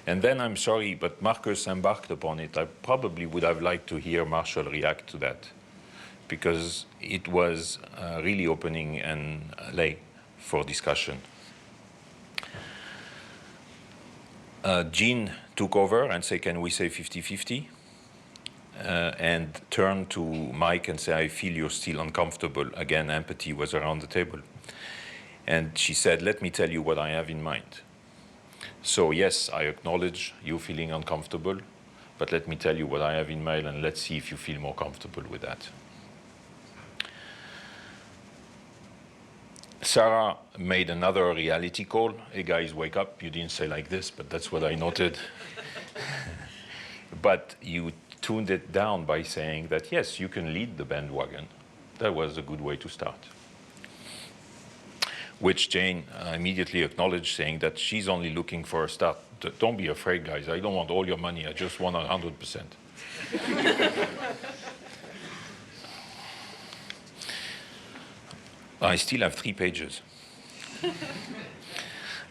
And then, I'm sorry, but Marcus embarked upon it. I probably would have liked to hear Marshall react to that, because it was really opening and lay for discussion. Jeanne took over and said, can we say 50-50? And turned to Mike and said, I feel you're still uncomfortable. Again, empathy was around the table. And she said, let me tell you what I have in mind. So yes, I acknowledge you feeling uncomfortable, but let me tell you what I have in mind, and let's see if you feel more comfortable with that. Sarah made another reality call. Hey guys, wake up. You didn't say like this, but that's what I noted. But you tuned it down by saying that, yes, you can lead the bandwagon. That was a good way to start. Which Jane immediately acknowledged, saying that she's only looking for a start. Don't be afraid, guys. I don't want all your money. I just want 100%. I still have 3 pages.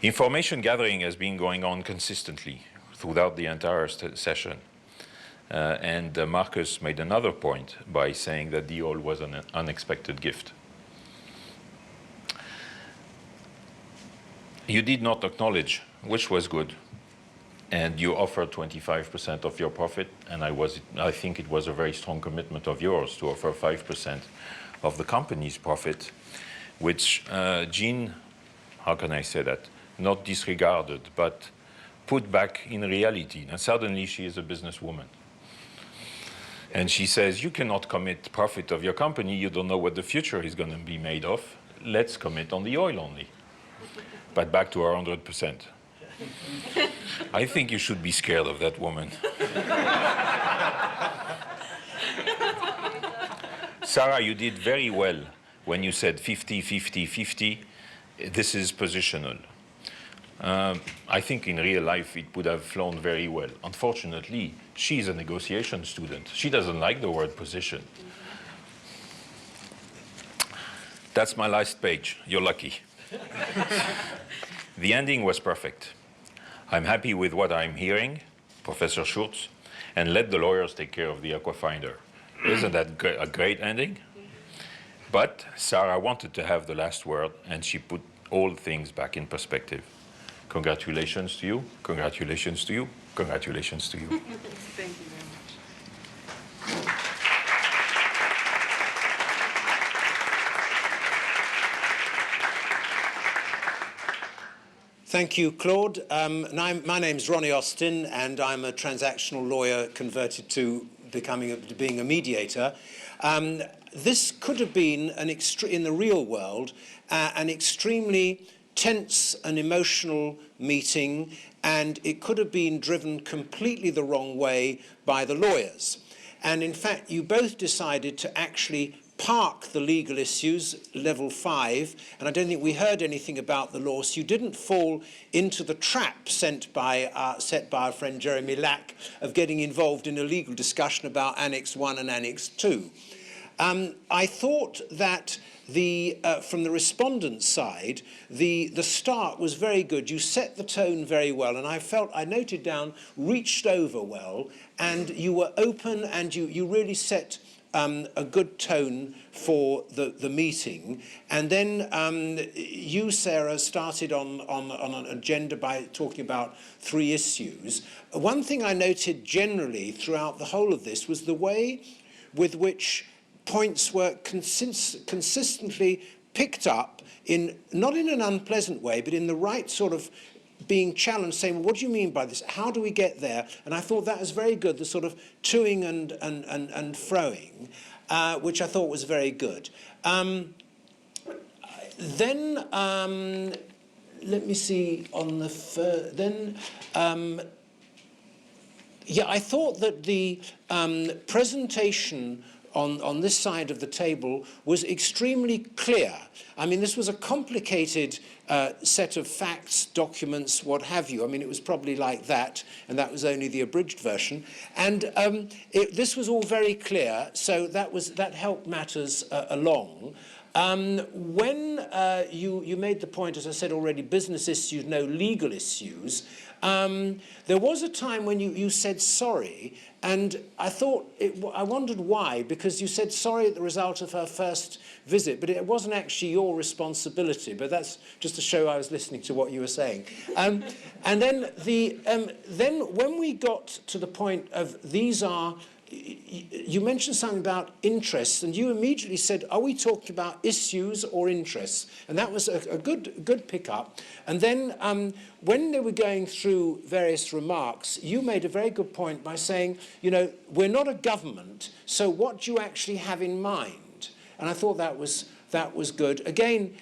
Information gathering has been going on consistently throughout the entire session. And Marcus made another point by saying that the oil was an unexpected gift. You did not acknowledge, which was good, and you offered 25% of your profit, and I think it was a very strong commitment of yours to offer 5% of the company's profit, which Jeanne, how can I say that, not disregarded, but put back in reality. And suddenly she is a businesswoman. And she says, you cannot commit profit of your company, you don't know what the future is going to be made of. Let's commit on the oil only. But back to our 100%. I think you should be scared of that woman. Sarah, you did very well when you said 50-50-50. This is positional. I think in real life it would have flown very well. Unfortunately, she's a negotiation student. She doesn't like the word position. That's my last page. You're lucky. The ending was perfect. I'm happy with what I'm hearing, Professor Schultz, and let the lawyers take care of the Aquafinder. Isn't that a great ending? But Sarah wanted to have the last word, and she put all things back in perspective. Congratulations to you, congratulations to you, congratulations to you. Thank you very much. Thank you, Claude. My name's Ronnie Austin, and I'm a transactional lawyer converted to being a mediator. This could have been, in the real world, an extremely tense and emotional meeting, and it could have been driven completely the wrong way by the lawyers. And in fact, you both decided to actually park the legal issues, level 5, and I don't think we heard anything about the law, so you didn't fall into the trap set by our friend Jeremy Lack of getting involved in a legal discussion about Annex 1 and Annex 2. I thought that from the respondent's side, the start was very good. You set the tone very well, and I noted down, reached over well, and you were open, and you really set a good tone for the meeting. And then you, Sarah, started on an agenda by talking about 3 issues. One thing I noted generally throughout the whole of this was the way with which points were consistently picked up, not in an unpleasant way, but in the right sort of being challenged, saying, well, what do you mean by this? How do we get there? And I thought that was very good, the sort of toing and froing, which I thought was very good. Then, let me see, on the yeah, I thought that the presentation on this side of the table was extremely clear. I mean, this was a complicated set of facts, documents, what have you. I mean, it was probably like that, and that was only the abridged version. And this was all very clear, so that helped matters along. When you made the point, as I said already, business issues, no legal issues, There was a time when you said sorry, and I wondered why, because you said sorry at the result of her first visit, but it wasn't actually your responsibility. But that's just to show I was listening to what you were saying. And then then when we got to the point of these are. You mentioned something about interests, and you immediately said, are we talking about issues or interests? And that was a good pickup. And then when they were going through various remarks, you made a very good point by saying, you know, we're not a government, so what do you actually have in mind? And I thought that was good. Again,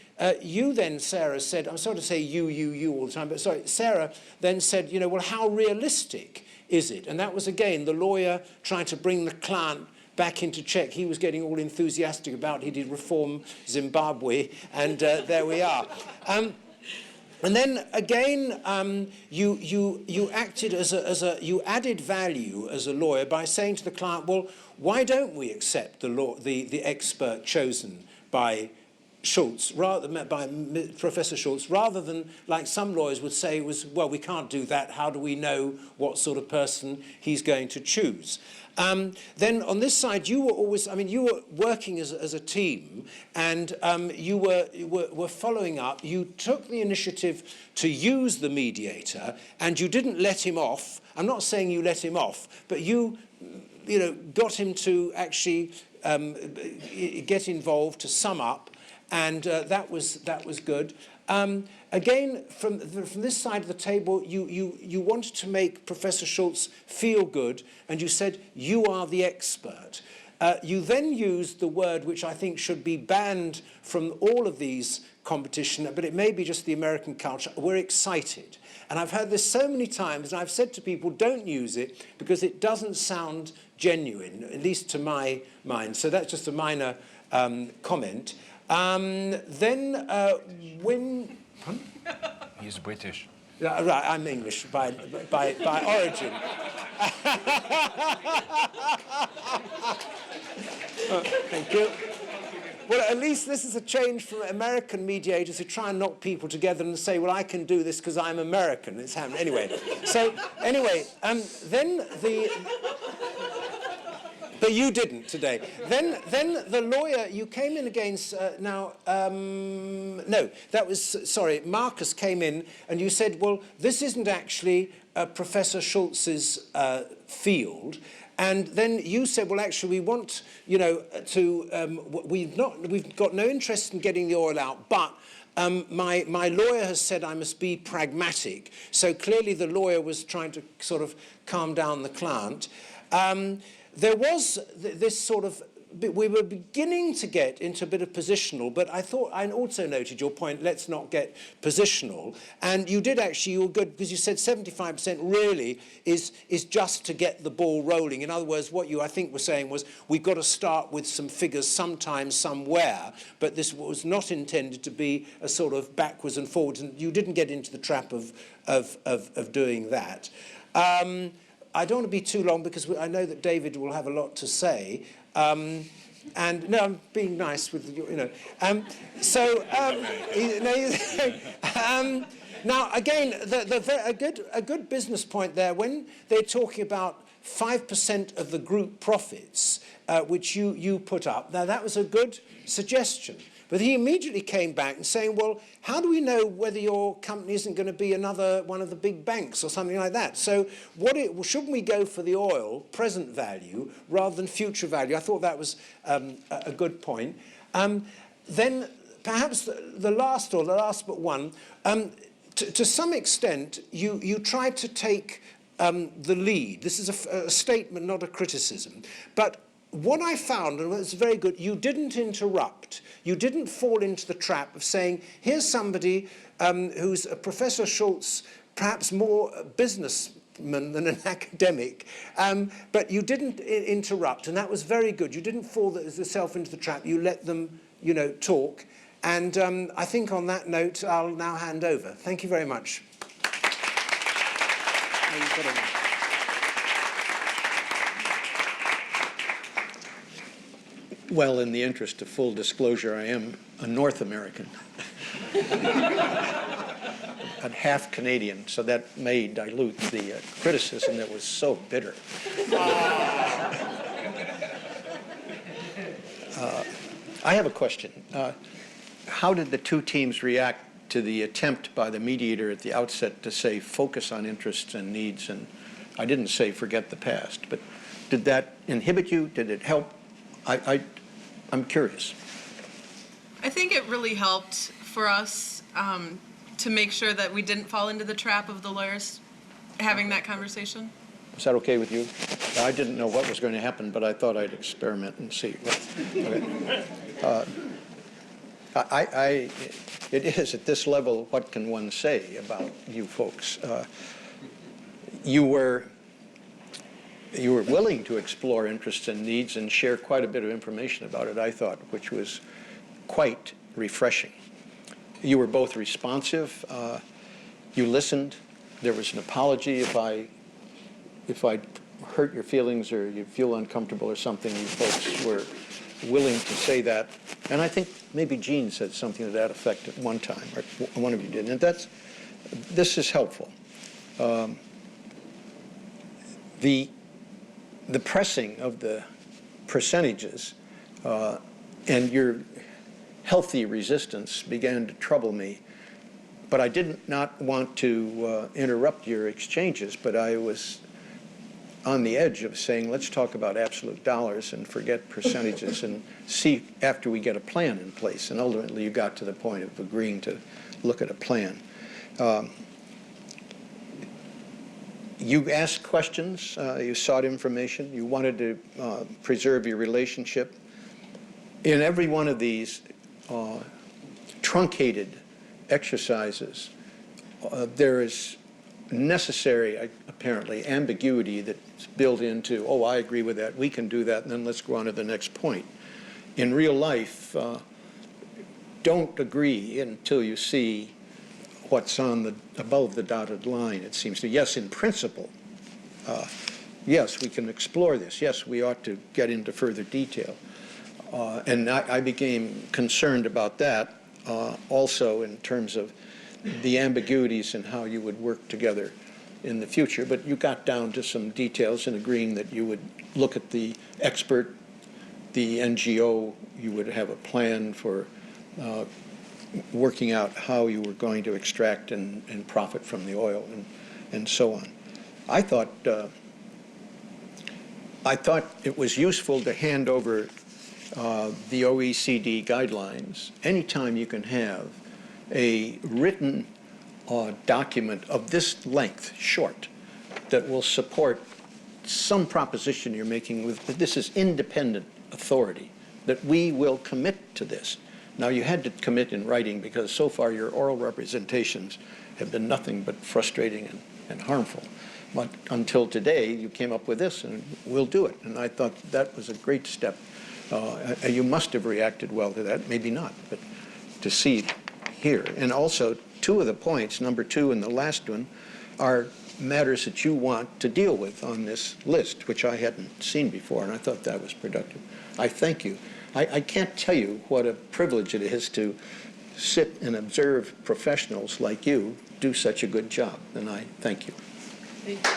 you then, Sarah, said, I'm sorry to say you all the time, but sorry, Sarah then said, you know, well, how realistic is it? And that was, again, the lawyer trying to bring the client back into check. He was getting all enthusiastic about he did reform Zimbabwe, and there we are. And then again, you acted you added value as a lawyer by saying to the client, well, why don't we accept the expert chosen by Schultz, by Professor Schultz, rather than, like some lawyers would say, well, we can't do that. How do we know what sort of person he's going to choose? Then on this side, you were always, I mean, you were working as a team, and you were following up. You took the initiative to use the mediator, and you didn't let him off. I'm not saying you let him off, but you got him to actually get involved, to sum up. And that was good. Again, from this side of the table, you wanted to make Professor Schultz feel good, and you said, you are the expert. You then used the word which I think should be banned from all of these competition, but it may be just the American culture. We're excited. And I've heard this so many times, and I've said to people, don't use it, because it doesn't sound genuine, at least to my mind. So that's just a minor comment. Then when... He's British. Right, I'm English by origin. Thank you. Well, at least this is a change from American mediators who try and knock people together and say, well, I can do this because I'm American. It's happening. Anyway, then the... But you didn't today. Then the lawyer, you came in against, Marcus came in and you said, well, this isn't actually Professor Schultz's field. And then you said, well, actually, we want, we've got no interest in getting the oil out, but my lawyer has said I must be pragmatic. So clearly the lawyer was trying to sort of calm down the client. There was this sort of, we were beginning to get into a bit of positional, but I also noted your point, let's not get positional. And you did actually, you were good, because you said 75% really is just to get the ball rolling. In other words, what you, I think, were saying was, we've got to start with some figures sometime, somewhere, but this was not intended to be a sort of backwards and forwards, and you didn't get into the trap of doing that. I don't want to be too long because I know that David will have a lot to say. And no, I'm being nice with you, now again, a good business point there when they're talking about 5% of the group profits, which you put up. Now that was a good suggestion. But he immediately came back and saying, well, how do we know whether your company isn't going to be another one of the big banks or something like that? So shouldn't we go for the oil, present value, rather than future value? I thought that was a good point. Then perhaps the last but one, to some extent, you tried to take the lead. This is a statement, not a criticism. But what I found, and it's very good, you didn't interrupt. You didn't fall into the trap of saying, here's somebody who's a Professor Schultz, perhaps more a businessman than an academic, but you didn't interrupt, and that was very good. You didn't fall yourself into the trap. You let them, talk. And I think on that note, I'll now hand over. Thank you very much. Well, in the interest of full disclosure, I am a North American. half Canadian, so that may dilute the criticism that was so bitter. I have a question. How did the two teams react to the attempt by the mediator at the outset to say focus on interests and needs? And I didn't say forget the past, but did that inhibit you? Did it help? I'm curious. I think it really helped for us to make sure that we didn't fall into the trap of the lawyers having that conversation. Is that okay with you? I didn't know what was going to happen, but I thought I'd experiment and see. Okay. It is at this level, what can one say about you folks? You were willing to explore interests and needs and share quite a bit of information about it, I thought, which was quite refreshing. You were both responsive. You listened. There was an apology if I hurt your feelings or you feel uncomfortable or something. You folks were willing to say that. And I think maybe Jeanne said something to that effect at one time, or one of you did. And this is helpful. The pressing of the percentages and your healthy resistance began to trouble me. But I did not want to interrupt your exchanges, but I was on the edge of saying, let's talk about absolute dollars and forget percentages and see after we get a plan in place. And ultimately, you got to the point of agreeing to look at a plan. You asked questions, you sought information, you wanted to preserve your relationship. In every one of these truncated exercises, there is necessary, apparently, ambiguity that's built into, oh, I agree with that, we can do that, and then let's go on to the next point. In real life, don't agree until you see what's on above the dotted line, it seems to. Yes, in principle, yes, we can explore this. Yes, we ought to get into further detail. And I became concerned about that also in terms of the ambiguities in how you would work together in the future. But you got down to some details in agreeing that you would look at the expert, the NGO, you would have a plan for working out how you were going to extract and profit from the oil and so on. I thought it was useful to hand over the OECD guidelines anytime you can have a written document of this length, short, that will support some proposition you're making with that this is independent authority, that we will commit to this. Now, you had to commit in writing because so far your oral representations have been nothing but frustrating and harmful. But until today, you came up with this, and we'll do it. And I thought that was a great step. You must have reacted well to that, maybe not, but to see here. And also, two of the points, number 2 and the last one, are matters that you want to deal with on this list, which I hadn't seen before, and I thought that was productive. I thank you. I can't tell you what a privilege it is to sit and observe professionals like you do such a good job, and I thank you. Thank you.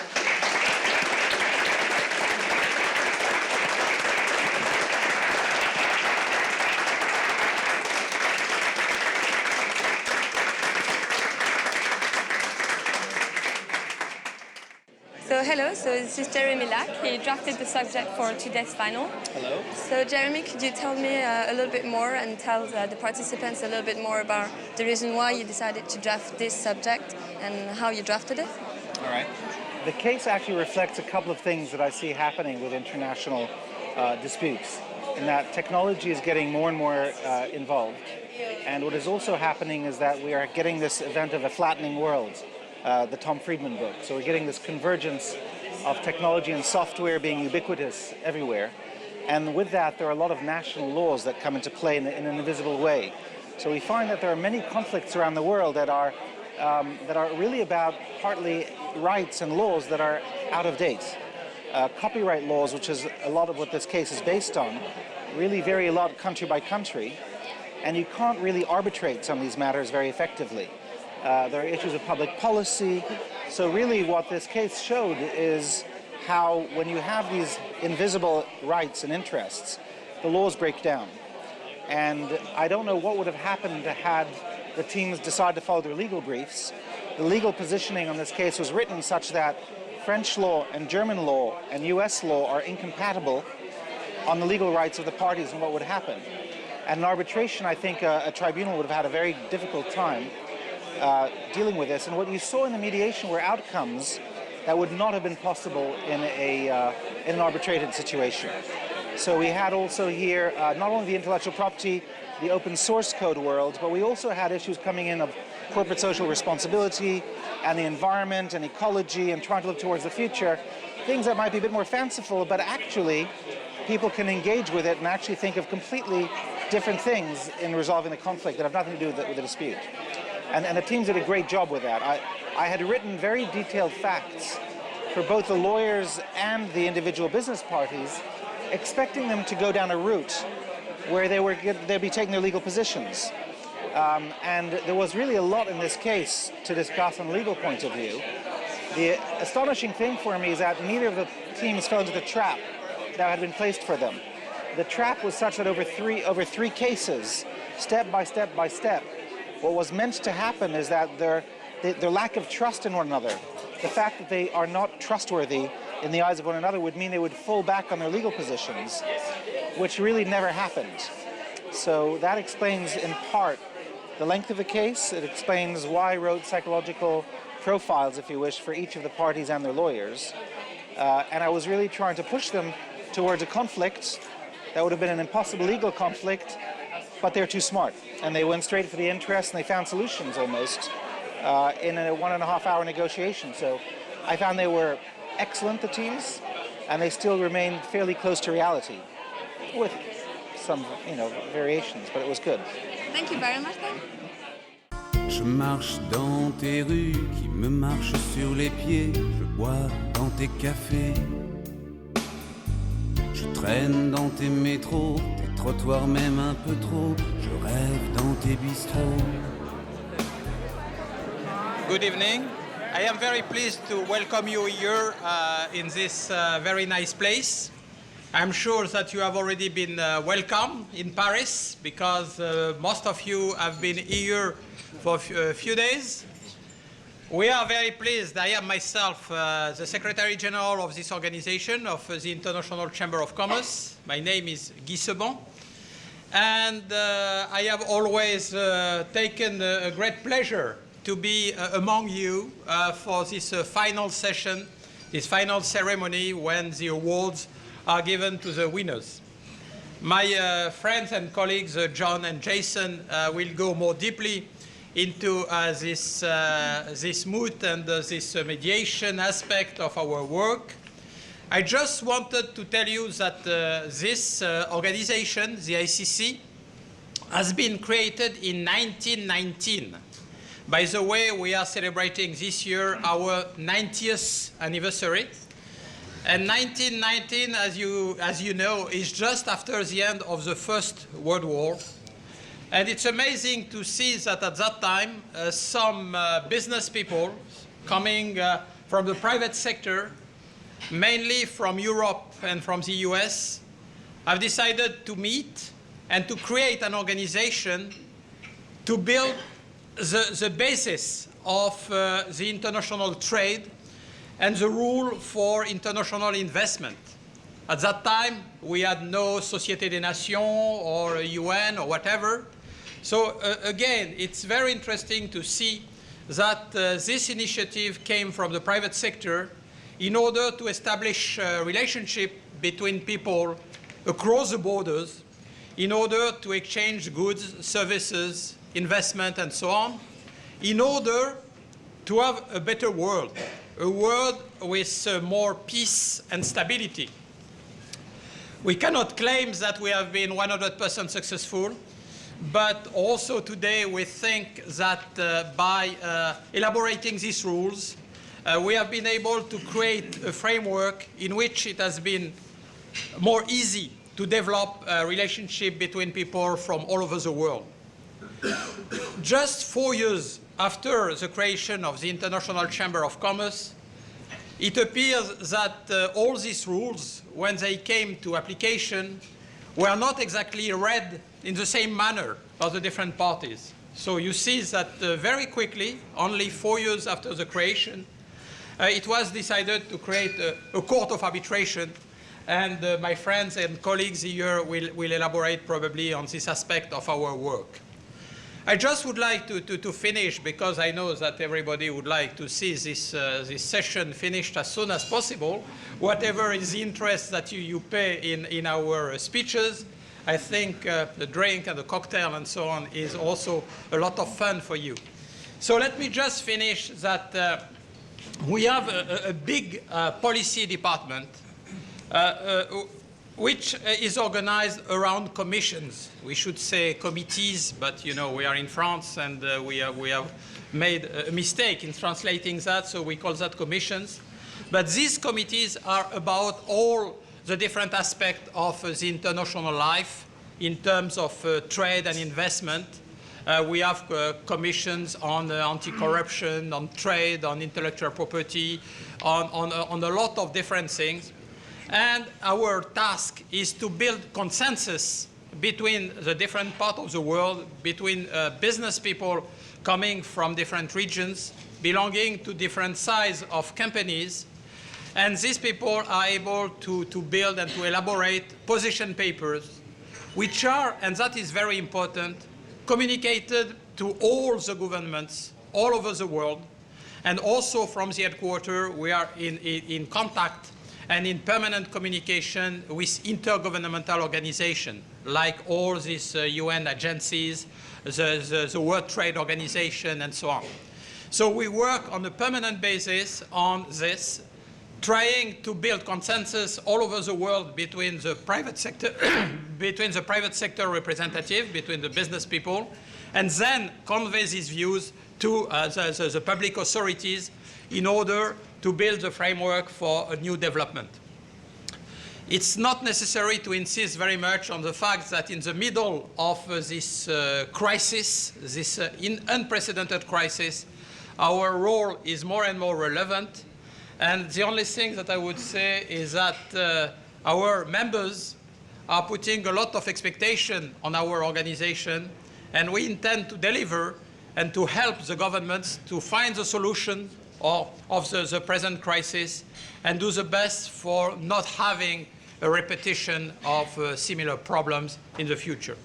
So hello, so this is Jeremy Lack. He drafted the subject for today's final. Hello. So Jeremy, could you tell me a little bit more and tell the participants a little bit more about the reason why you decided to draft this subject and how you drafted it? All right. The case actually reflects a couple of things that I see happening with international disputes, in that technology is getting more and more involved. And what is also happening is that we are getting this event of a flattening world. The Tom Friedman book. So we're getting this convergence of technology and software being ubiquitous everywhere. And with that, there are a lot of national laws that come into play in an invisible way. So we find that there are many conflicts around the world that are really about partly rights and laws that are out of date. Copyright laws, which is a lot of what this case is based on, really vary a lot country by country. And you can't really arbitrate some of these matters very effectively. There are issues of public policy. So really what this case showed is how when you have these invisible rights and interests, the laws break down. And I don't know what would have happened had the teams decided to follow their legal briefs. The legal positioning on this case was written such that French law and German law and US law are incompatible on the legal rights of the parties and what would happen. And in arbitration, I think a tribunal would have had a very difficult time dealing with this. And what you saw in the mediation were outcomes that would not have been possible in an arbitrated situation. So we had also here not only the intellectual property, the open source code world, but we also had issues coming in of corporate social responsibility and the environment and ecology and trying to look towards the future, things that might be a bit more fanciful, but actually people can engage with it and actually think of completely different things in resolving the conflict that have nothing to do with the dispute. And the teams did a great job with that. I had written very detailed facts for both the lawyers and the individual business parties, expecting them to go down a route where they'd be taking their legal positions. And there was really a lot in this case to discuss from a legal point of view. The astonishing thing for me is that neither of the teams fell into the trap that had been placed for them. The trap was such that over three cases, step by step by step, what was meant to happen is that their lack of trust in one another, the fact that they are not trustworthy in the eyes of one another would mean they would fall back on their legal positions, which really never happened. So that explains in part the length of the case. It explains why I wrote psychological profiles, if you wish, for each of the parties and their lawyers. And I was really trying to push them towards a conflict that would have been an impossible legal conflict, but they're too smart. And they went straight for the interest and they found solutions almost in a 1.5 hour negotiation. So I found they were excellent, the teams, and they still remained fairly close to reality with some, variations, but it was good. Thank you very much, then. Je marche dans tes rues qui me marchent sur les pieds, je bois dans tes cafés, je traîne dans tes métros, tes trottoirs même un peu trop, je rêve dans tes bistrots. Good evening. I am very pleased to welcome you here in this very nice place. I'm sure that you have already been welcome in Paris because most of you have been here for a few days. We are very pleased. I am myself the Secretary General of this organization, of the International Chamber of Commerce. My name is Guy Seban. And I have always taken a great pleasure to be among you for this final session, this final ceremony when the awards are given to the winners. My friends and colleagues, John and Jason, will go more deeply into this mood and this mediation aspect of our work. I just wanted to tell you that this organization, the ICC, has been created in 1919. By the way, we are celebrating this year our 90th anniversary. And 1919, as you know, is just after the end of the First World War. And it's amazing to see that at that time, some business people coming from the private sector, mainly from Europe and from the US, have decided to meet and to create an organization to build the basis of the international trade and the rule for international investment. At that time, we had no Société des Nations or UN or whatever. So again, it's very interesting to see that this initiative came from the private sector in order to establish a relationship between people across the borders in order to exchange goods, services, investment, and so on, in order to have a better world, a world with more peace and stability. We cannot claim that we have been 100% successful, but also today we think that by elaborating these rules, we have been able to create a framework in which it has been more easy to develop a relationship between people from all over the world. Just 4 years after the creation of the International Chamber of Commerce, it appears that all these rules, when they came to application, were not exactly read in the same manner by the different parties. So you see that very quickly, only 4 years after the creation, it was decided to create a court of arbitration. And my friends and colleagues here will elaborate probably on this aspect of our work. I just would like to finish, because I know that everybody would like to see this session finished as soon as possible. Whatever is the interest that you pay in our speeches, I think the drink and the cocktail and so on is also a lot of fun for you. So let me just finish that we have a big policy department which is organized around commissions. We should say committees, but you know we are in France and we have made a mistake in translating that, so we call that commissions. But these committees are about all the different aspects of the international life in terms of trade and investment. We have commissions on anti-corruption, on trade, on intellectual property, on a lot of different things. And our task is to build consensus between the different parts of the world, between business people coming from different regions, belonging to different sizes of companies. And these people are able to build and to elaborate position papers, which are, and that is very important, communicated to all the governments all over the world. And also from the headquarters, we are in contact and in permanent communication with intergovernmental organizations, like all these UN agencies, the World Trade Organization, and so on. So we work on a permanent basis on this, trying to build consensus all over the world between the private sector, between the private sector representative, between the business people, and then convey these views to the public authorities in order to build the framework for a new development. It's not necessary to insist very much on the fact that in the middle of this crisis, this unprecedented crisis, our role is more and more relevant. And the only thing that I would say is that our members are putting a lot of expectation on our organization, and we intend to deliver and to help the governments to find the solution of the present crisis and do the best for not having a repetition of similar problems in the future.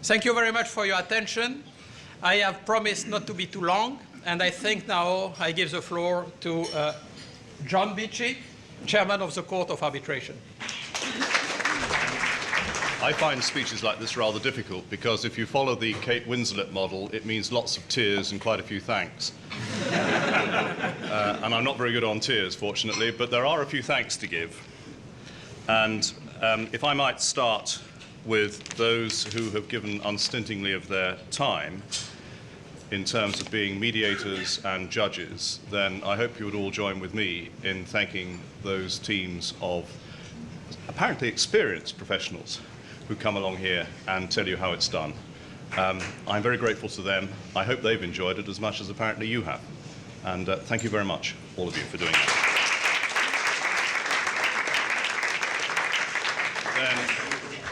Thank you very much for your attention. I have promised not to be too long, and I think now I give the floor to John Beachy, Chairman of the Court of Arbitration. I find speeches like this rather difficult because if you follow the Kate Winslet model, it means lots of tears and quite a few thanks. And I'm not very good on tears, fortunately, but there are a few thanks to give. And if I might start with those who have given unstintingly of their time in terms of being mediators and judges, then I hope you would all join with me in thanking those teams of apparently experienced professionals who come along here and tell you how it's done. I'm very grateful to them. I hope they've enjoyed it as much as apparently you have. And thank you very much, all of you, for doing that. Then,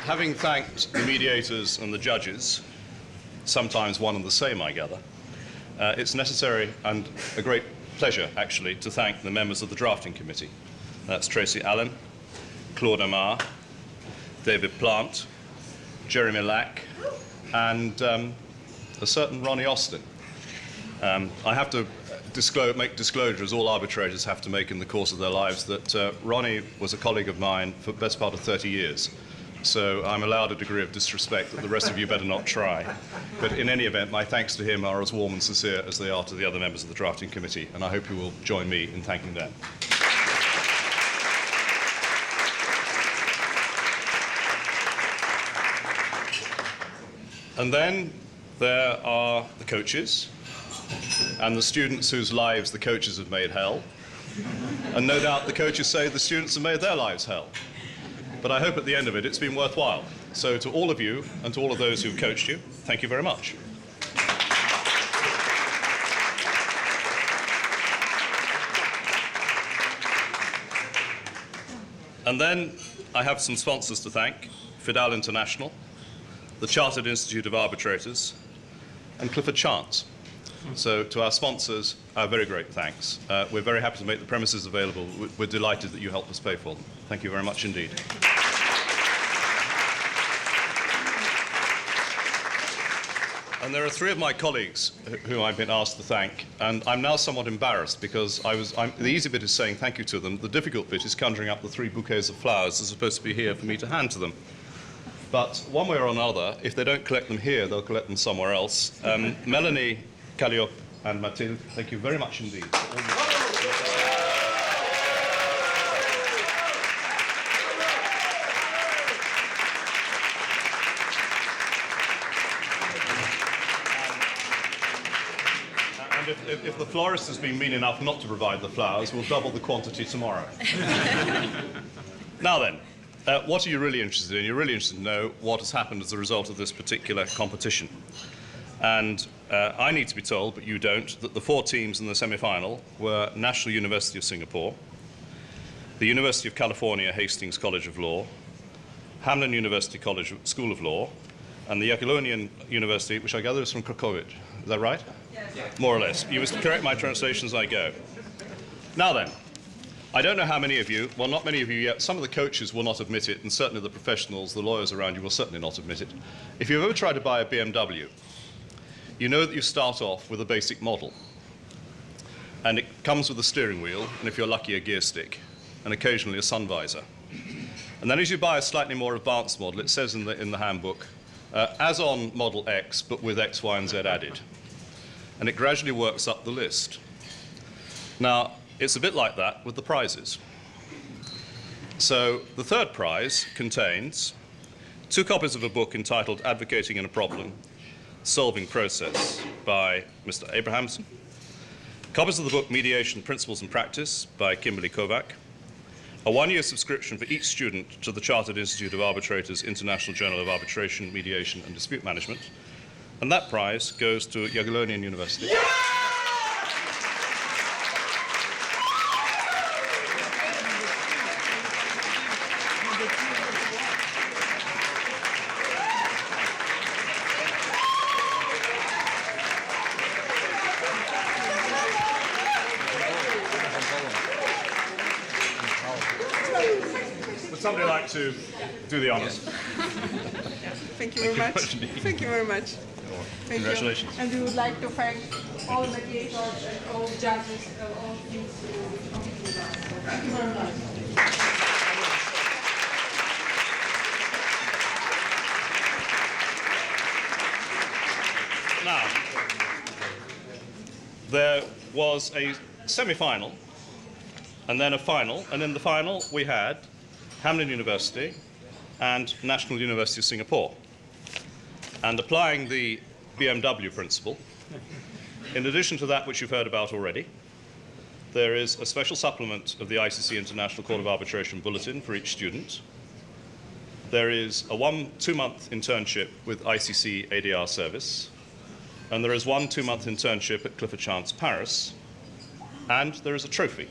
having thanked the mediators and the judges, sometimes one and the same, I gather, it's necessary and a great pleasure, actually, to thank the members of the drafting committee. That's Tracy Allen, Claude Amar, David Plant, Jeremy Lack, and a certain Ronnie Austin. I have to make disclosures all arbitrators have to make in the course of their lives that Ronnie was a colleague of mine for the best part of 30 years. So I'm allowed a degree of disrespect that the rest of you better not try. But in any event, my thanks to him are as warm and sincere as they are to the other members of the drafting committee, and I hope you will join me in thanking them. And then there are the coaches and the students whose lives the coaches have made hell. And no doubt the coaches say the students have made their lives hell. But I hope at the end of it, it's been worthwhile. So to all of you and to all of those who've coached you, thank you very much. And then I have some sponsors to thank: Fidel International, the Chartered Institute of Arbitrators, and Clifford Chance. So to our sponsors, our very great thanks. We're very happy to make the premises available. We're delighted that you helped us pay for them. Thank you very much indeed. And there are three of my colleagues who I've been asked to thank, and I'm now somewhat embarrassed because the easy bit is saying thank you to them. The difficult bit is conjuring up the 3 bouquets of flowers that are supposed to be here for me to hand to them. But one way or another, if they don't collect them here, they'll collect them somewhere else. Melanie, Calliope, and Mathilde, thank you very much indeed. If the florist has been mean enough not to provide the flowers, we'll double the quantity tomorrow. Now then, what are you really interested in? You're really interested to know what has happened as a result of this particular competition. And I need to be told, but you don't, that the 4 teams in the semi-final were National University of Singapore, the University of California, Hastings College of Law, Hamline University School of Law, and the Jagiellonian University, which I gather is from Cracovia. Is that right? Yes. More or less. You must correct my translation as I go. Now then, I don't know how many of you, well, not many of you yet, some of the coaches will not admit it, and certainly the professionals, the lawyers around you will certainly not admit it. If you've ever tried to buy a BMW, you know that you start off with a basic model. And it comes with a steering wheel, and if you're lucky, a gear stick, and occasionally a sun visor. And then as you buy a slightly more advanced model, it says in the handbook, as on Model X, but with X, Y, and Z added. And it gradually works up the list. Now, it's a bit like that with the prizes. So the third prize contains 2 copies of a book entitled Advocating in a Problem, Solving Process by Mr. Abrahamson, copies of the book Mediation, Principles and Practice by Kimberly Kovac, a 1-year subscription for each student to the Chartered Institute of Arbitrators International Journal of Arbitration, Mediation and Dispute Management, and that prize goes to Jagiellonian University. Yeah! Would somebody like to do the honors? Thank you very much. Thank you very much. Congratulations. And we would like to thank all mediators and all judges and all teams. Thank you very much. Now, there was a semi-final, and then a final, and in the final we had Hamline University and National University of Singapore. And applying the BMW principle, in addition to that which you've heard about already, there is a special supplement of the ICC International Court of Arbitration Bulletin for each student. There is a 2-month internship with ICC ADR service, and there is 1 2-month internship at Clifford Chance Paris, and there is a trophy.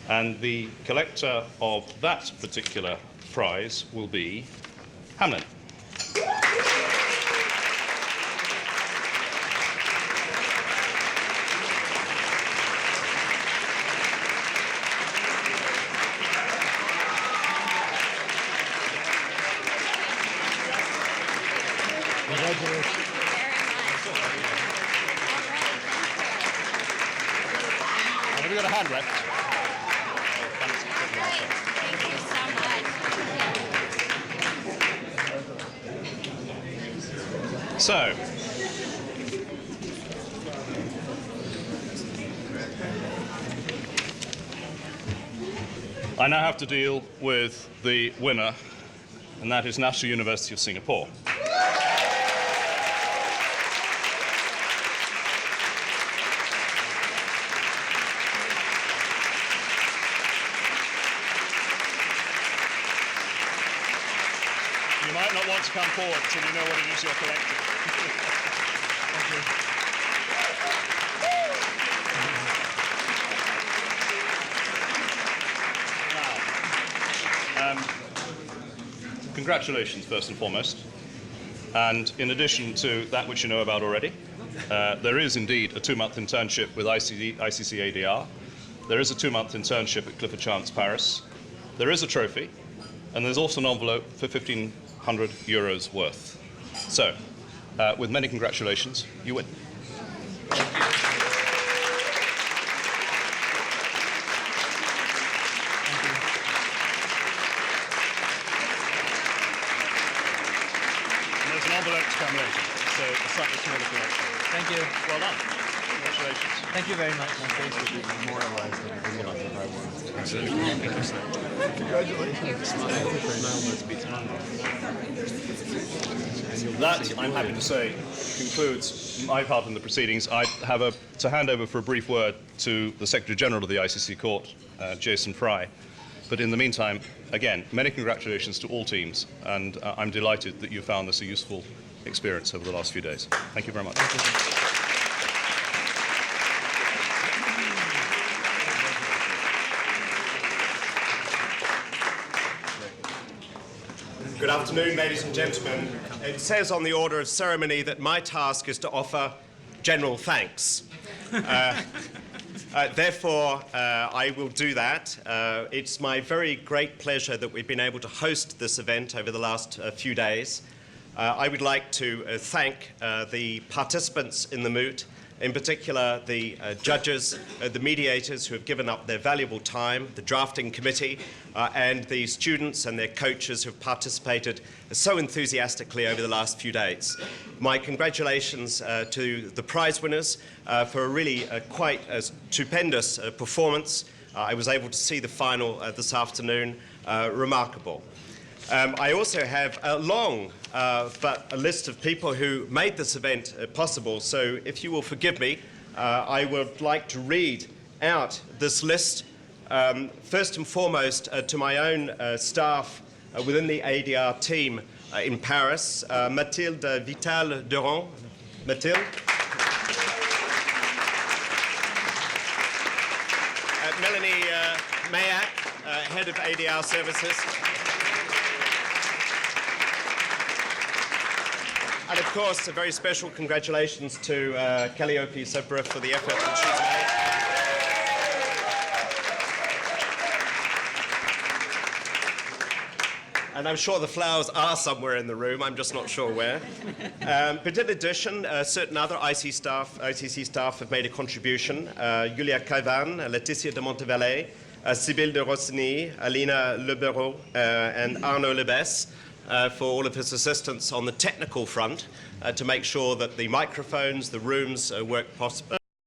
And the collector of that particular prize will be Hamline. Have we got a hand left? So, I now have to deal with the winner, and that is National University of Singapore. You might not want to come forward until you know what it is you're collecting. Thank you. congratulations, first and foremost. And in addition to that which you know about already, there is indeed a 2-month internship with ICC ADR. There is a 2-month internship at Clifford Chance Paris. There is a trophy, and there's also an envelope for 1,500 euros worth. So, with many congratulations, you win. There's an envelope to come later, so a slightly smaller collection. Thank you. Well done. Congratulations. Thank you very much. My face will be memorialized in the video if I want. That, I'm happy to say, concludes my part in the proceedings. I have to hand over for a brief word to the Secretary General of the ICC Court, Jason Fry. But in the meantime, again, many congratulations to all teams, and I'm delighted that you found this a useful experience over the last few days. Thank you very much. Good afternoon, ladies and gentlemen. It says on the order of ceremony that my task is to offer general thanks. Therefore, I will do that. It's my very great pleasure that we've been able to host this event over the last few days. I would like to thank the participants in the moot, in particular the judges, the mediators who have given up their valuable time, the drafting committee, and the students and their coaches who have participated so enthusiastically over the last few days. My congratulations to the prize winners for a really quite stupendous performance. I was able to see the final this afternoon. Remarkable. I also have a long but a list of people who made this event possible, so if you will forgive me, I would like to read out this list. First and foremost, to my own staff within the ADR team in Paris, Mathilde Vital-Durand. Mathilde. Melanie Mayak, head of ADR services. And of course, a very special congratulations to Calliope Sobra for the effort that she's made. And I'm sure the flowers are somewhere in the room, I'm just not sure where. But in addition, certain other ICC staff have made a contribution. Julia Cavan, Laetitia de Montevalet, Sybille de Rossini, Alina Lebereau, and Arnaud Lebes. For all of his assistance on the technical front to make sure that the microphones, the rooms work